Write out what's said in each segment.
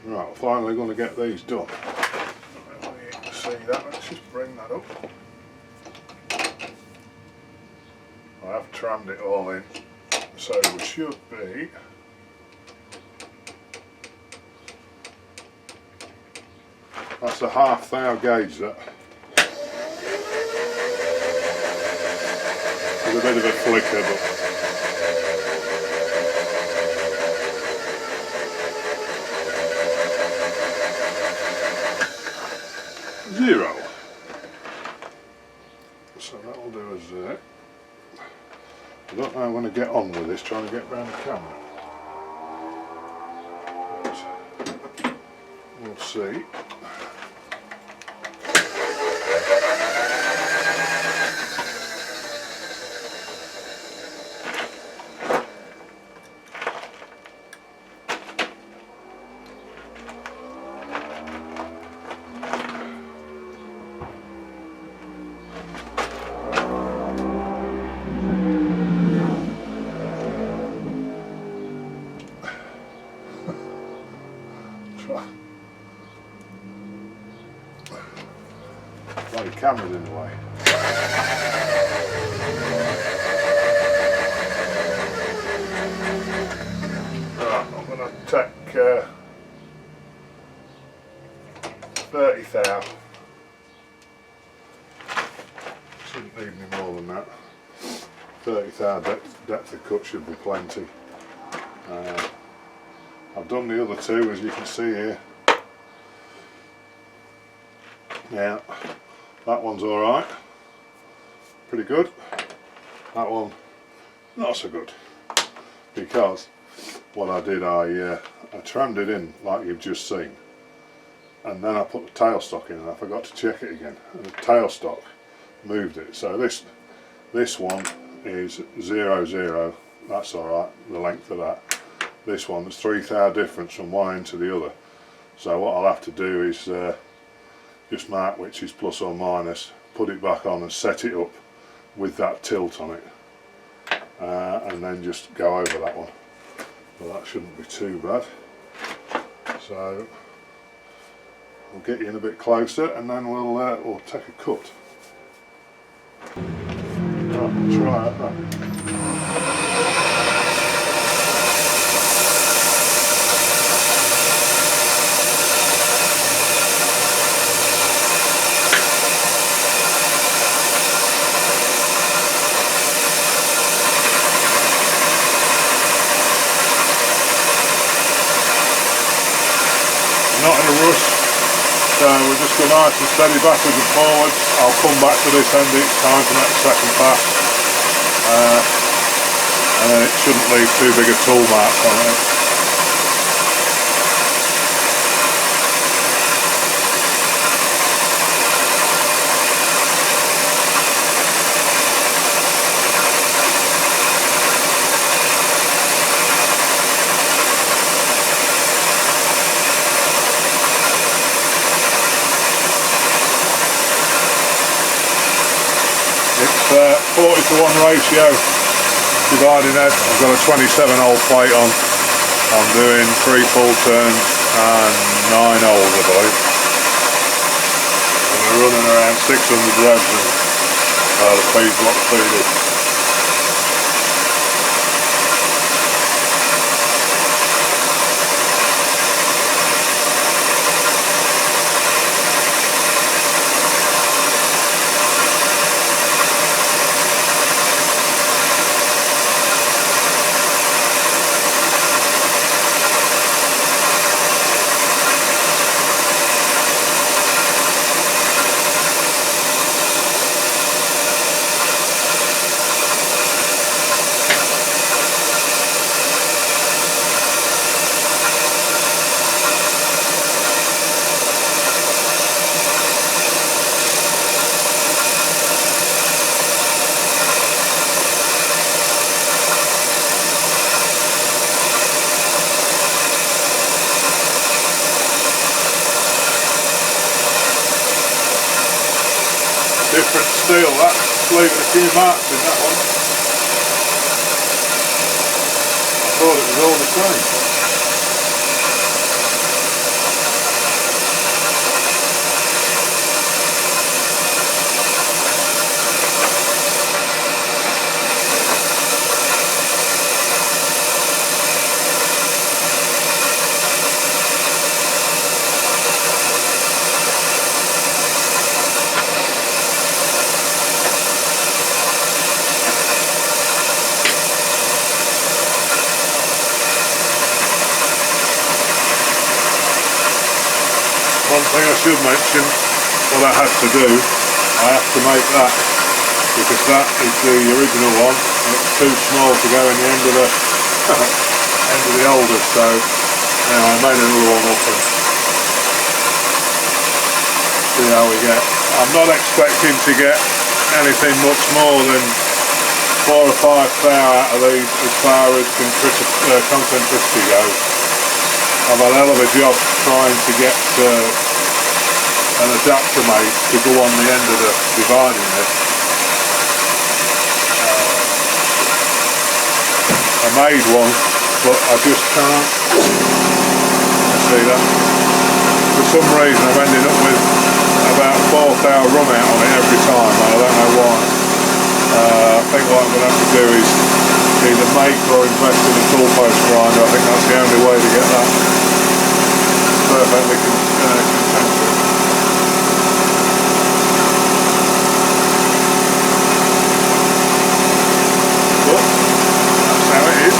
Right, we're finally going to get these done. You can see that. Let's just bring that up. I have trammed it all in, so we should be that's a half thou gauge, that. There's a bit of a flicker, but zero. So that'll do us there. I don't know how I'm going to get on with this, trying to get round the camera. But we'll see. Bloody camera's in the way. Right, I'm going to take 30 thou. Shouldn't need any more than that. 30 thou depth of cut should be plenty. I've done the other two, as you can see here. Now, that one's alright, pretty good. That one, not so good, because what I did, I trammed it in like you've just seen, and then I put the tailstock in and I forgot to check it again, and the tailstock moved it. So this one is 0, 0, that's alright, the length of that. This one, there's 3 thou difference from one end to the other. So what I'll have to do is just mark which is plus or minus, put it back on and set it up with that tilt on it, and then just go over that one. Well, that shouldn't be too bad. So we'll get you in a bit closer and then we'll take a cut. Right, try it then. Not in a rush, so we'll just go nice and steady backwards and forwards. I'll come back to this end each time to make the second pass, and then it shouldn't leave too big a tool mark on it. It's 40:1 ratio dividing head. I've got a 27-hole plate on. I'm doing 3 full turns and 9 holes, I believe. And we're running around 600 revs, and the speed's what the speed is. Different steel, that's leaving a few marks in that one. I thought it was all the same. thing I should mention, what I had to do, I have to make that, because that is the original one. It's too small to go in the end of the end of the holder, so anyway, I made another one up and see how we get. I'm not expecting to get anything much more than 4 or 5 thou out of these as far as concentricity goes. I've had a hell of a job trying to get an adapter made to go on the end of the dividing this. I made one, but I just can't. See that? For some reason I'm ending up with about 4 thou run out on it every time, and I don't know why. I think what I'm going to have to do is either make or invest in a tool post grinder. I think that's the only way to get that perfectly concentric. But that's how it is.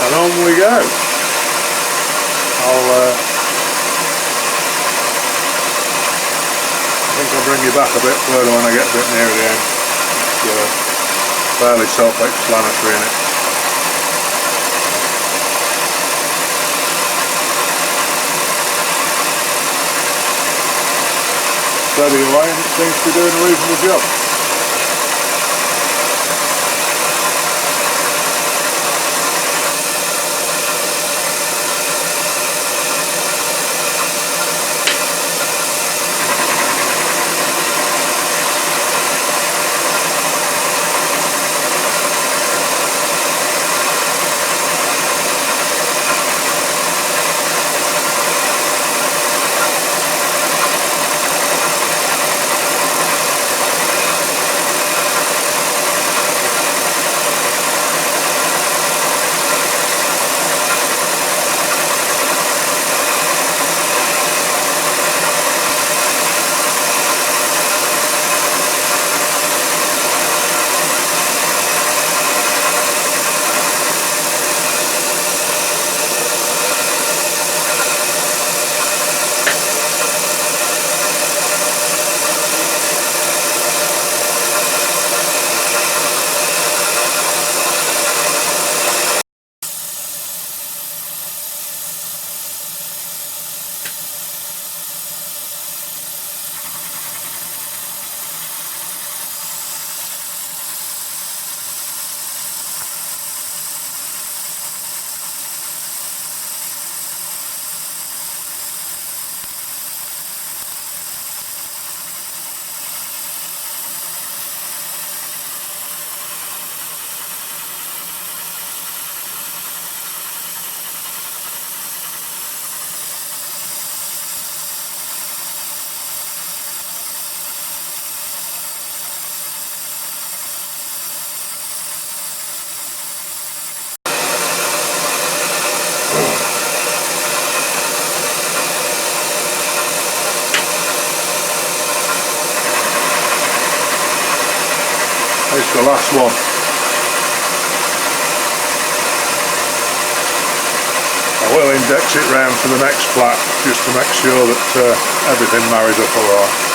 And on we go. I think I'll bring you back a bit further when I get a bit near the end. It's fairly self-explanatory in it. Steady away, and it seems to be doing a reasonable job. It's the last one. I will index it round for the next flat just to make sure that everything marries up alright.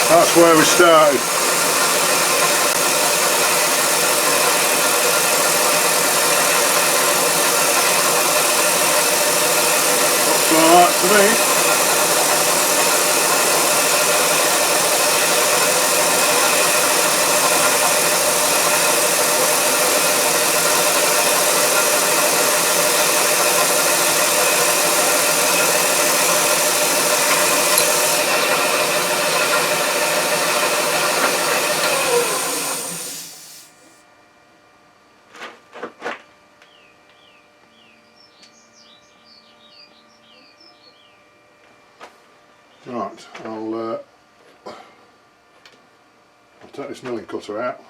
That's where we started. Looks alright to me. Right, I'll take this milling cutter out.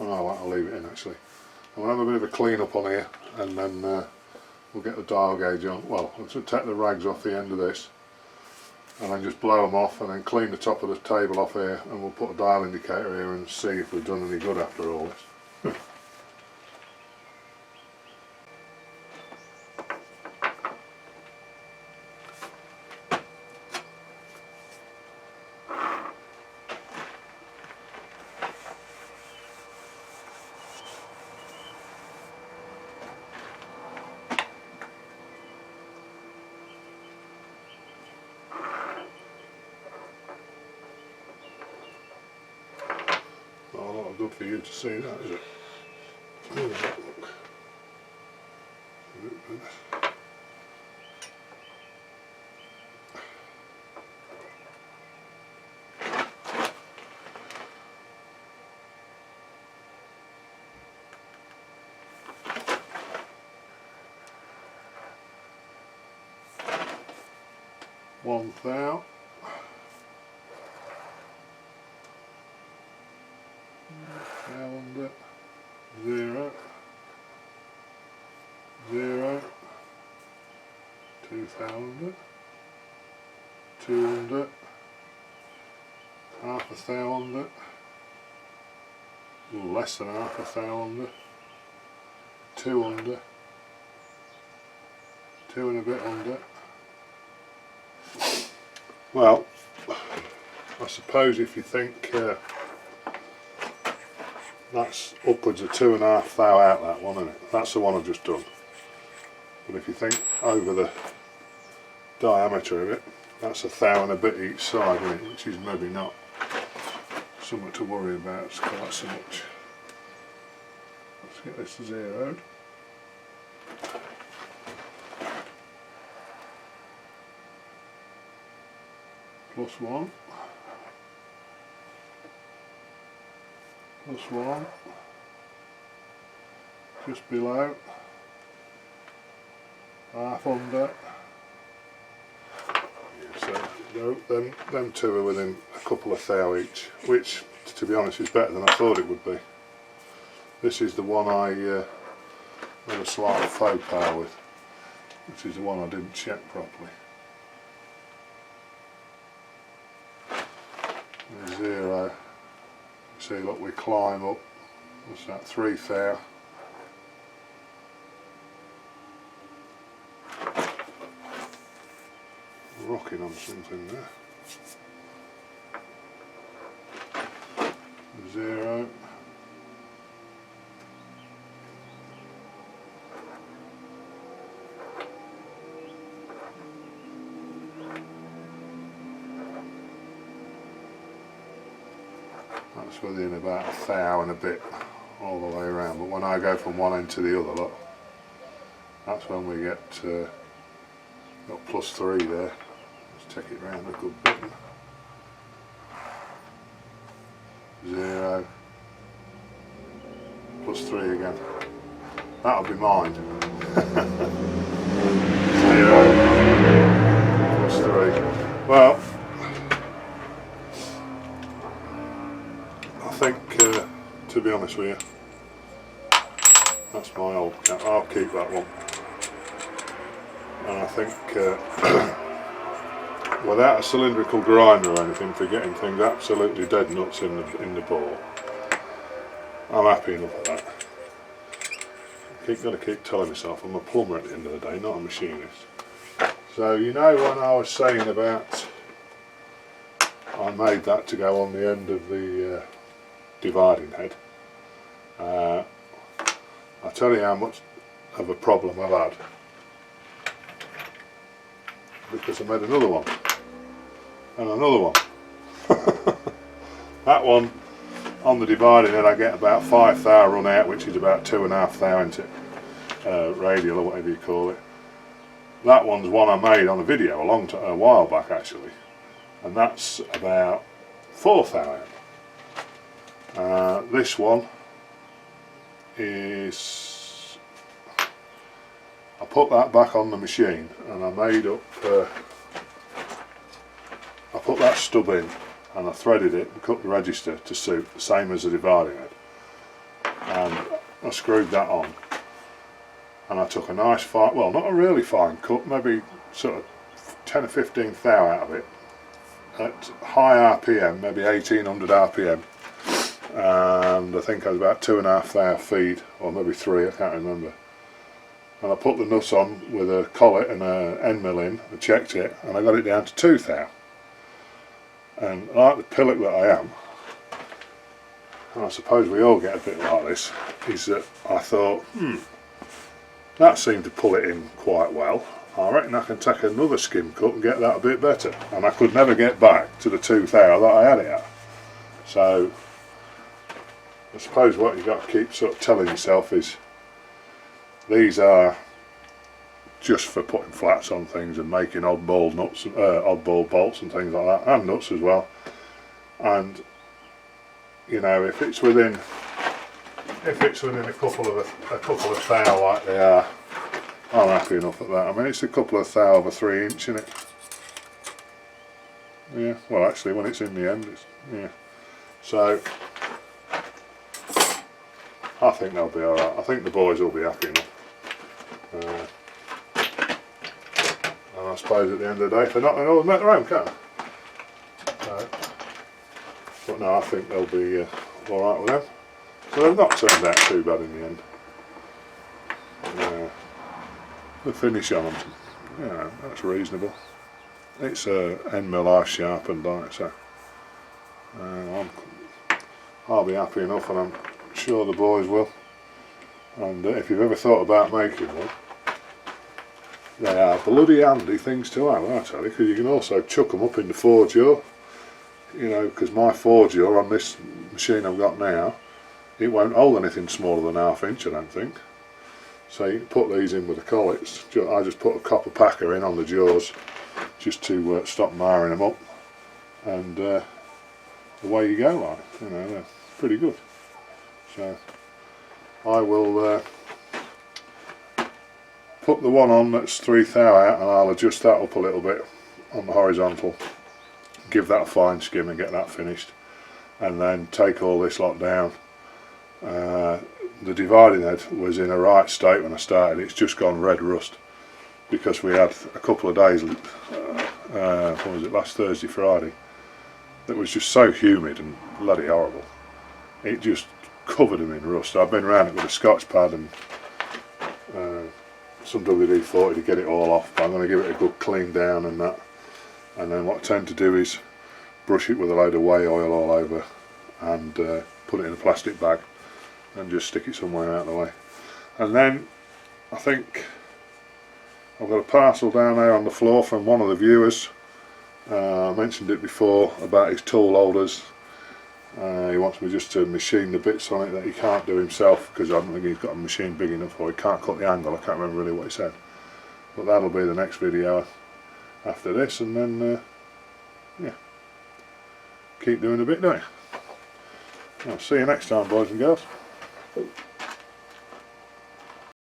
Oh, I'll leave it in actually. I'll have a bit of a clean up on here, and then we'll get the dial gauge on. Well, I'll just take the rags off the end of this, and then just blow them off, and then clean the top of the table off here, and we'll put a dial indicator here and see if we've done any good after all this. Not good for you to see that, is it? How does that look? One thou. Calendar 0 0 2000 200 half a thousand, less than half a thousand, 200, 2 and a bit under. Well, I suppose if you think that's upwards of 2.5 thou out, that one, isn't it? That's the one I've just done. But if you think over the diameter of it, that's 1 thou and a bit each side, isn't it? Which is maybe not something to worry about. It's quite so much. Let's get this zeroed. +1. +1, just below, half under. Yeah, so them two are within a couple of thou each, which, to be honest, is better than I thought it would be. This is the one I had a slight faux pas with, which is the one I didn't check properly. 0. See, look, we climb up. What's that? 3 thou. Rocking on something there. 0. That's within about 1 thou and a bit all the way around, but when I go from one end to the other, look, that's when we get got +3 there. Let's take it round a good bit. 0, +3 again. That'll be mine. 0, +3. Well, I think, to be honest with you, that's my old cap. I'll keep that one. And I think without a cylindrical grinder or anything for getting things absolutely dead nuts in the ball, I'm happy enough with that. Got to keep telling myself I'm a plumber at the end of the day, not a machinist. So you know when I was saying about I made that to go on the end of the dividing head. I'll tell you how much of a problem I've had, because I made another one and another one. That one on the dividing head I get about 5 thou run out, which is about 2.5 thou into radial or whatever you call it. That one's one I made on a video a while back actually, and that's about 4 thou out. This one is, I put that back on the machine and I made up, I put that stub in and I threaded it and cut the register to suit, the same as the dividing head, and I screwed that on, and I took a nice fine, well not a really fine cut, maybe sort of 10 or 15 thou out of it at high RPM, maybe 1800 RPM, and I think I was about 2.5 thou feed, or maybe 3, I can't remember. And I put the nuts on with a collet and a end mill in, I checked it, and I got it down to 2 thou. And like the pillock that I am, and I suppose we all get a bit like this, is that I thought, that seemed to pull it in quite well. I reckon I can take another skim cut and get that a bit better. And I could never get back to the 2 thou that I had it at. So I suppose what you've got to keep sort of telling yourself is, these are just for putting flats on things and making oddball nuts, oddball bolts and things like that, and nuts as well. And you know, if it's within a couple of thou like they are, I'm happy enough at that. I mean, it's a couple of thou of a 3-inch, isn't it? Yeah. Well, actually, when it's in the end, it's, yeah. So I think they'll be all right. I think the boys will be happy enough. And I suppose at the end of the day, if they're not, they'll always make their own, can't they? But no, I think they'll be alright with them. So they've not turned out too bad in the end. The finish on them, yeah, that's reasonable. It's a end mill eye sharpened on it, so I'll be happy enough, and I'm sure the boys will. And if you've ever thought about making one, they are bloody handy things to have, I tell you, because you can also chuck them up in the forge yaw. You know, because my forge yaw on this machine I've got now, it won't hold anything smaller than 1/2 inch, I don't think. So you can put these in with the collets. I just put a copper packer in on the jaws just to stop marring them up, and away you go, like, you know, they're pretty good. So I will put the one on that's 3 thou out, and I'll adjust that up a little bit on the horizontal, give that a fine skim and get that finished, and then take all this lot down. The dividing head was in a right state when I started. It's just gone red rust because we had a couple of days, what was it, last Thursday, Friday, that was just so humid and bloody horrible. It just covered them in rust. I've been around it with a Scotch pad and some WD-40 to get it all off, but I'm going to give it a good clean down and that. And then what I tend to do is brush it with a load of whey oil all over and put it in a plastic bag and just stick it somewhere out of the way. And then I think I've got a parcel down there on the floor from one of the viewers. I mentioned it before about his tool holders. He wants me just to machine the bits on it that he can't do himself, because I don't think he's got a machine big enough, or he can't cut the angle. I can't remember really what he said, but that'll be the next video after this, and then yeah, keep doing a bit, don't you? I'll see you next time, boys and girls.